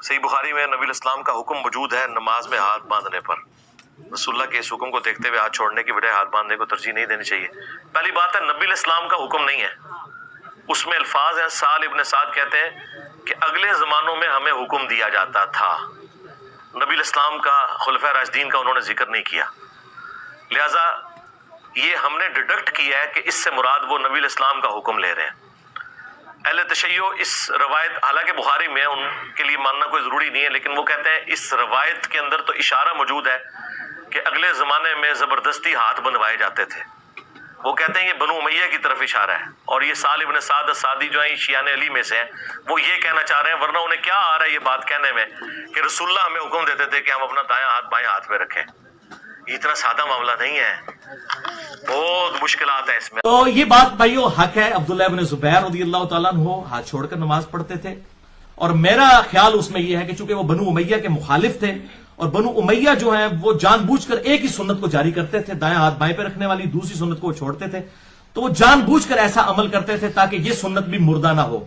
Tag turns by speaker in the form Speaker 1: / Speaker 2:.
Speaker 1: صحیح بخاری میں نبی الاسلام کا حکم موجود ہے نماز میں ہاتھ باندھنے پر. رسول اللہ کے اس حکم کو دیکھتے ہوئے ہاتھ چھوڑنے کی بجائے ہاتھ باندھنے کو ترجیح نہیں دینی چاہیے. پہلی بات ہے نبی الاسلام کا حکم نہیں ہے, اس میں الفاظ ہیں. سال ابن سعد کہتے ہیں کہ اگلے زمانوں میں ہمیں حکم دیا جاتا تھا. نبی الاسلام کا خلفۂ راشدین کا انہوں نے ذکر نہیں کیا, لہذا یہ ہم نے ڈیڈکٹ کیا ہے کہ اس سے مراد وہ نبی الاسلام کا حکم لے رہے ہیں. اہل تشیع اس روایت, حالانکہ بخاری میں ان کے لیے ماننا کوئی ضروری نہیں ہے, لیکن وہ کہتے ہیں اس روایت کے اندر تو اشارہ موجود ہے کہ اگلے زمانے میں زبردستی ہاتھ بندھوائے جاتے تھے. وہ کہتے ہیں یہ بنو امیہ کی طرف اشارہ ہے, اور یہ سال ابن سعد السعدی جو ہیں شیعان علی میں سے ہیں, وہ یہ کہنا چاہ رہے ہیں, ورنہ انہیں کیا آ رہا ہے یہ بات کہنے میں کہ رسول اللہ ہمیں حکم دیتے تھے کہ ہم اپنا دایاں ہاتھ بائیں ہاتھ پہ رکھیں. یہ اتنا سادہ معاملہ نہیں ہے, بہت مشکلات ہیں اس میں.
Speaker 2: تو یہ بات بھائیو حق ہے. عبداللہ ابن زبیر رضی اللہ تعالیٰ عنہ ہاتھ چھوڑ کر نماز پڑھتے تھے, اور میرا خیال اس میں یہ ہے کہ چونکہ وہ بنو امیہ کے مخالف تھے, اور بنو امیہ جو ہیں وہ جان بوجھ کر ایک ہی سنت کو جاری کرتے تھے, دایاں ہاتھ بائیں پہ رکھنے والی, دوسری سنت کو وہ چھوڑتے تھے, تو وہ جان بوجھ کر ایسا عمل کرتے تھے تاکہ یہ سنت بھی مردہ نہ ہو.